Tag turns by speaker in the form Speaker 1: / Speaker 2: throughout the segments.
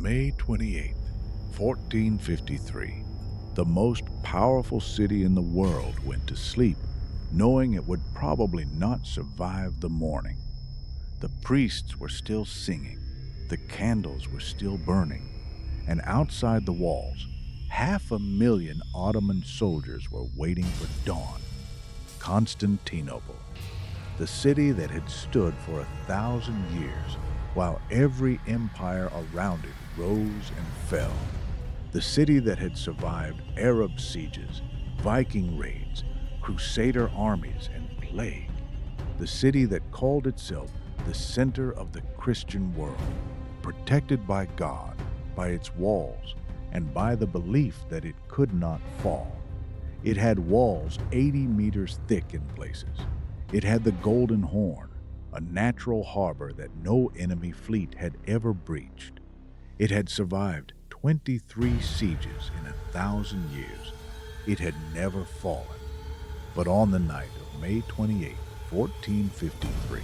Speaker 1: May 28th, 1453, the most powerful city in the world went to sleep, knowing it would probably not survive the morning. The priests were still singing, the candles were still burning, and outside the walls, 500,000 Ottoman soldiers were waiting for dawn. Constantinople, the city that had stood for 1,000 years, while every empire around it rose and fell. The city that had survived Arab sieges, Viking raids, Crusader armies, and plague. The city that called itself the center of the Christian world, protected by God, by its walls, and by the belief that it could not fall. It had walls 80 meters thick in places. It had the Golden Horn, a natural harbor that no enemy fleet had ever breached. It had survived 23 sieges in 1,000 years. It had never fallen. But on the night of May 28, 1453,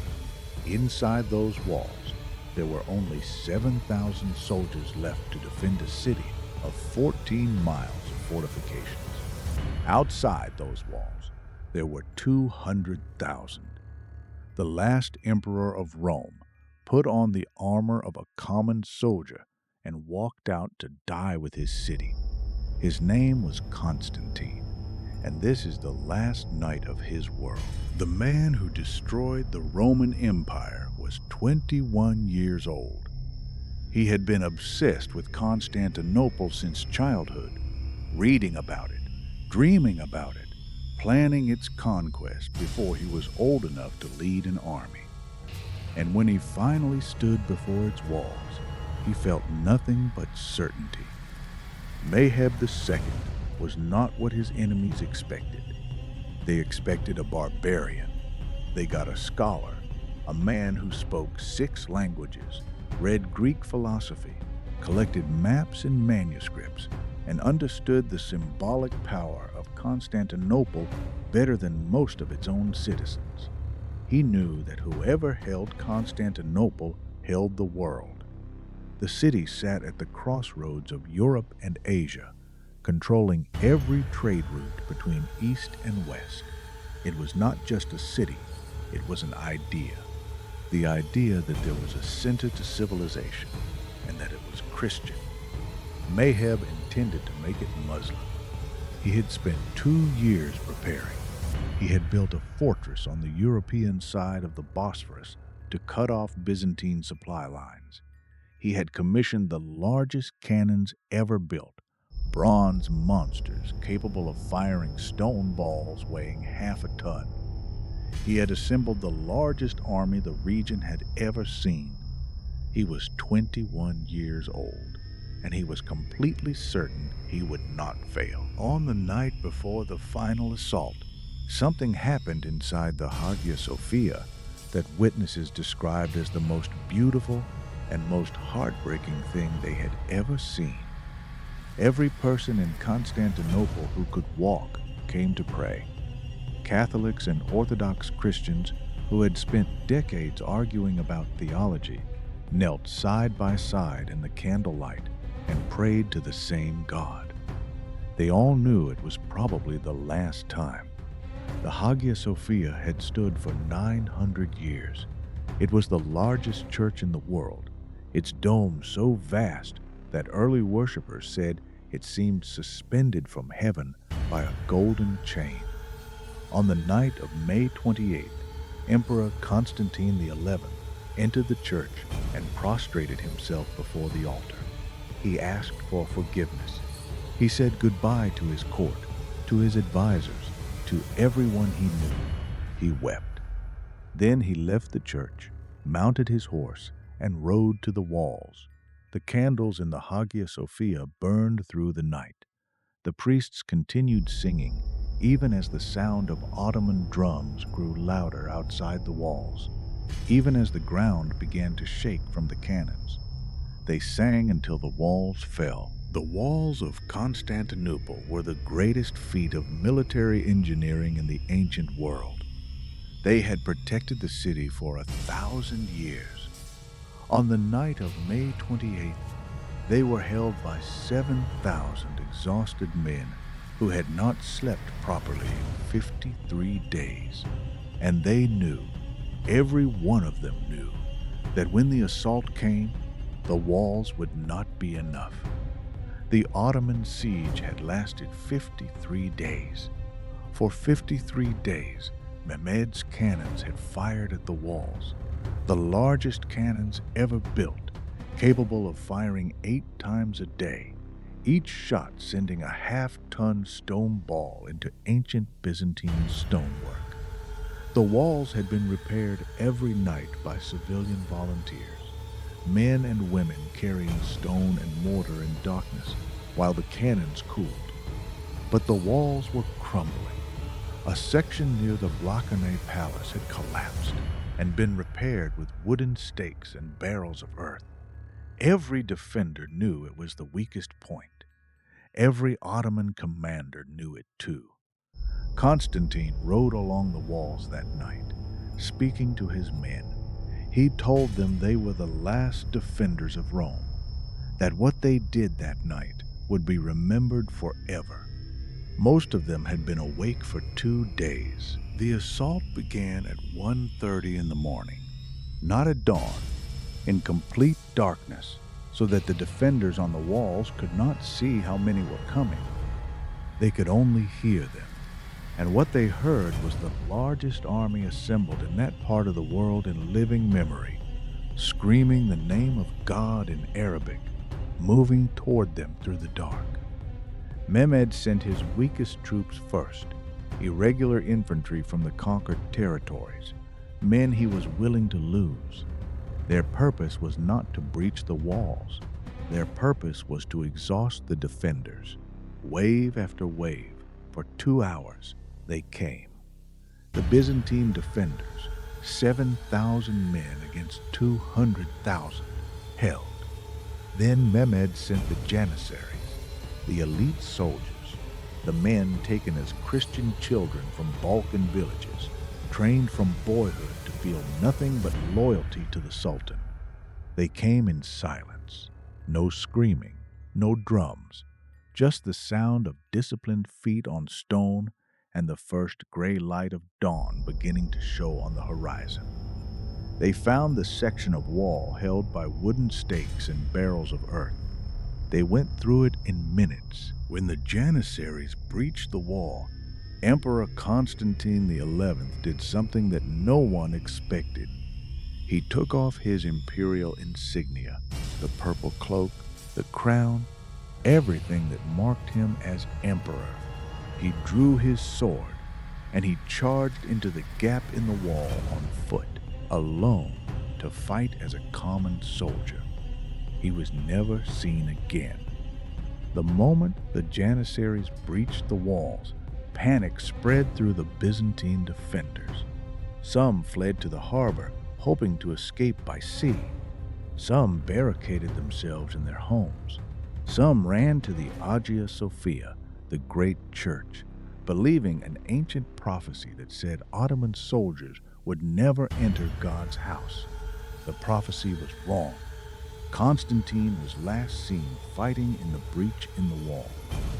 Speaker 1: inside those walls, there were only 7,000 soldiers left to defend a city of 14 miles of fortifications. Outside those walls, there were 200,000. The last emperor of Rome put on the armor of a common soldier and walked out to die with his city. His name was Constantine, and this is the last night of his world. The man who destroyed the Roman Empire was 21 years old. He had been obsessed with Constantinople since childhood, reading about it, dreaming about it, planning its conquest before he was old enough to lead an army. And when he finally stood before its walls, he felt nothing but certainty. Mehmed II was not what his enemies expected. They expected a barbarian. They got a scholar, a man who spoke 6 languages, read Greek philosophy, collected maps and manuscripts, and understood the symbolic power of Constantinople better than most of its own citizens. He knew that whoever held Constantinople held the world. The city sat at the crossroads of Europe and Asia, controlling every trade route between East and West. It was not just a city, it was an idea. The idea that there was a center to civilization and that it was Christian. Mehmed intended to make it Muslim. He had spent 2 years preparing. He had built a fortress on the European side of the Bosphorus to cut off Byzantine supply lines. He had commissioned the largest cannons ever built, bronze monsters capable of firing stone balls weighing half a ton. He had assembled the largest army the region had ever seen. He was 21 years old, and he was completely certain he would not fail. On the night before the final assault, something happened inside the Hagia Sophia that witnesses described as the most beautiful and most heartbreaking thing they had ever seen. Every person in Constantinople who could walk came to pray. Catholics and Orthodox Christians who had spent decades arguing about theology knelt side by side in the candlelight and prayed to the same God. They all knew it was probably the last time. The Hagia Sophia had stood for 900 years. It was the largest church in the world, its dome so vast that early worshippers said it seemed suspended from heaven by a golden chain. On the night of May 28th, Emperor Constantine XI entered the church and prostrated himself before the altar. He asked for forgiveness. He said goodbye to his court, to his advisors, to everyone he knew. He wept. Then he left the church, mounted his horse, and rode to the walls. The candles in the Hagia Sophia burned through the night. The priests continued singing, even as the sound of Ottoman drums grew louder outside the walls, even as the ground began to shake from the cannons. They sang until the walls fell. The walls of Constantinople were the greatest feat of military engineering in the ancient world. They had protected the city for 1,000 years. On the night of May 28th, They were held by 7,000 exhausted men who had not slept properly in 53 days. And they knew, every one of them knew, that when the assault came, the walls would not be enough. The Ottoman siege had lasted 53 days. For 53 days, Mehmed's cannons had fired at the walls, the largest cannons ever built, capable of firing 8 times a day, each shot sending a half-ton stone ball into ancient Byzantine stonework. The walls had been repaired every night by civilian volunteers, men and women carrying stone and mortar in darkness while the cannons cooled. But the walls were crumbling. A section near the Blockerney Palace had collapsed and been repaired with wooden stakes and barrels of earth. Every defender knew it was the weakest point. Every Ottoman commander knew it too. Constantine rode along the walls that night, speaking to his men. He told them they were the last defenders of Rome, that what they did that night would be remembered forever. Most of them had been awake for 2 days. The assault began at 1:30 in the morning, not at dawn, in complete darkness, so that the defenders on the walls could not see how many were coming. They could only hear them, and what they heard was the largest army assembled in that part of the world in living memory, screaming the name of God in Arabic, moving toward them through the dark. Mehmed sent his weakest troops first, irregular infantry from the conquered territories, men he was willing to lose. Their purpose was not to breach the walls. Their purpose was to exhaust the defenders. Wave after wave, for 2 hours, they came. The Byzantine defenders, 7,000 men against 200,000, held. Then Mehmed sent the Janissaries, the elite soldiers, the men taken as Christian children from Balkan villages, trained from boyhood to feel nothing but loyalty to the Sultan. They came in silence, no screaming, no drums, just the sound of disciplined feet on stone and the first gray light of dawn beginning to show on the horizon. They found the section of wall held by wooden stakes and barrels of earth. They went through it in minutes. When the Janissaries breached the wall, Emperor Constantine XI did something that no one expected. He took off his imperial insignia, the purple cloak, the crown, everything that marked him as emperor. He drew his sword, and he charged into the gap in the wall on foot, alone, to fight as a common soldier. He was never seen again. The moment the Janissaries breached the walls, panic spread through the Byzantine defenders. Some fled to the harbor, hoping to escape by sea. Some barricaded themselves in their homes. Some ran to the Hagia Sophia, the great church, believing an ancient prophecy that said Ottoman soldiers would never enter God's house. The prophecy was wrong. Constantine was last seen fighting in the breach in the wall,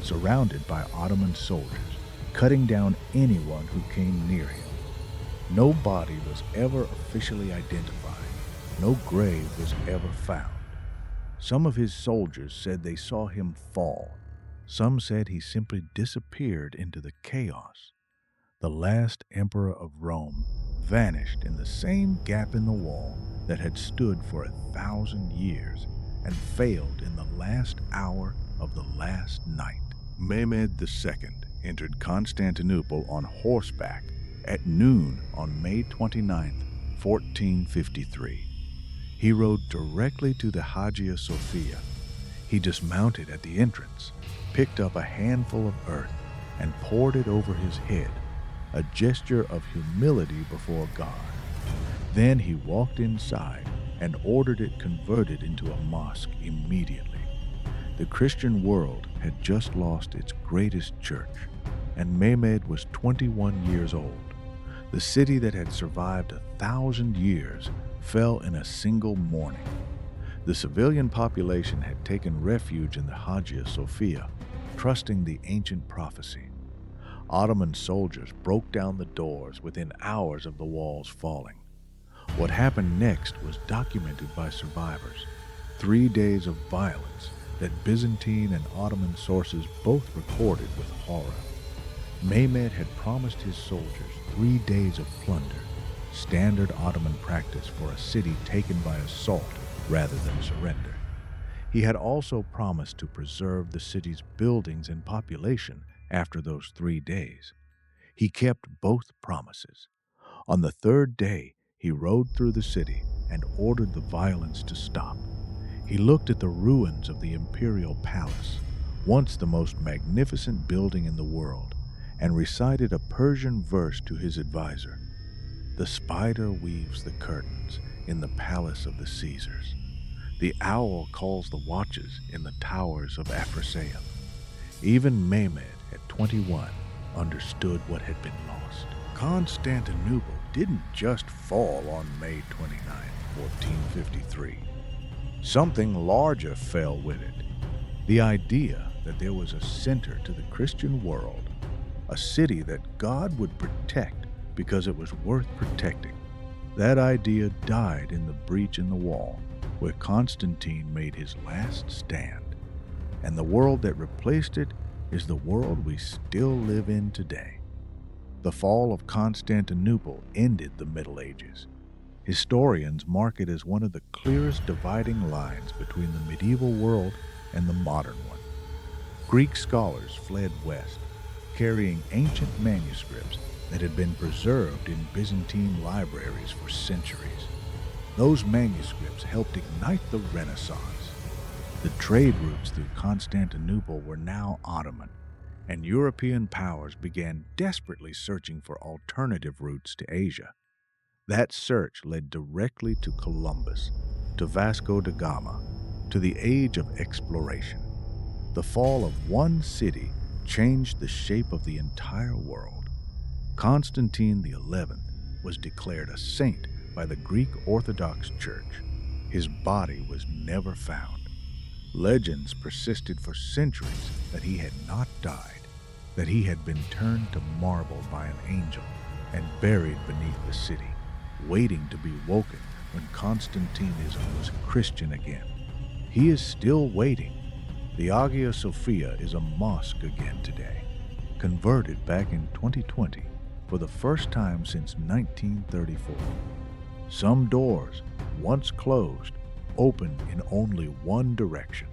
Speaker 1: surrounded by Ottoman soldiers, cutting down anyone who came near him. No body was ever officially identified. No grave was ever found. Some of his soldiers said they saw him fall. Some said he simply disappeared into the chaos. The last emperor of Rome vanished in the same gap in the wall that had stood for 1,000 years and failed in the last hour of the last night. Mehmed II entered Constantinople on horseback at noon on May 29, 1453. He rode directly to the Hagia Sophia. He dismounted at the entrance, picked up a handful of earth, and poured it over his head, a gesture of humility before God. Then he walked inside and ordered it converted into a mosque immediately. The Christian world had just lost its greatest church, and Mehmed was 21 years old. The city that had survived 1,000 years fell in a single morning. The civilian population had taken refuge in the Hagia Sophia, trusting the ancient prophecy. Ottoman soldiers broke down the doors within hours of the walls falling. What happened next was documented by survivors. 3 days of violence that Byzantine and Ottoman sources both recorded with horror. Mehmed had promised his soldiers 3 days of plunder, standard Ottoman practice for a city taken by assault rather than surrender. He had also promised to preserve the city's buildings and population after those 3 days. He kept both promises. On the 3rd day, he rode through the city and ordered the violence to stop. He looked at the ruins of the imperial palace, once the most magnificent building in the world, and recited a Persian verse to his advisor. The spider weaves the curtains in the palace of the Caesars. The owl calls the watches in the towers of Afrasiab. Even Mehmed, at 21, understood what had been lost. Constantinople didn't just fall on May 29, 1453. Something larger fell with it. The idea that there was a center to the Christian world, a city that God would protect because it was worth protecting. That idea died in the breach in the wall, where Constantine made his last stand. And the world that replaced it is the world we still live in today. The fall of Constantinople ended the Middle Ages. Historians mark it as one of the clearest dividing lines between the medieval world and the modern one. Greek scholars fled west, carrying ancient manuscripts that had been preserved in Byzantine libraries for centuries. Those manuscripts helped ignite the Renaissance. The trade routes through Constantinople were now Ottoman, and European powers began desperately searching for alternative routes to Asia. That search led directly to Columbus, to Vasco da Gama, to the age of exploration. The fall of one city changed the shape of the entire world. Constantine XI was declared a saint by the Greek Orthodox Church. His body was never found. Legends persisted for centuries that he had not died, that he had been turned to marble by an angel and buried beneath the city, waiting to be woken when Constantinism was Christian again. He is still waiting. The Hagia Sophia is a mosque again today, converted back in 2020 for the first time since 1934. Some doors, once closed, open in only one direction.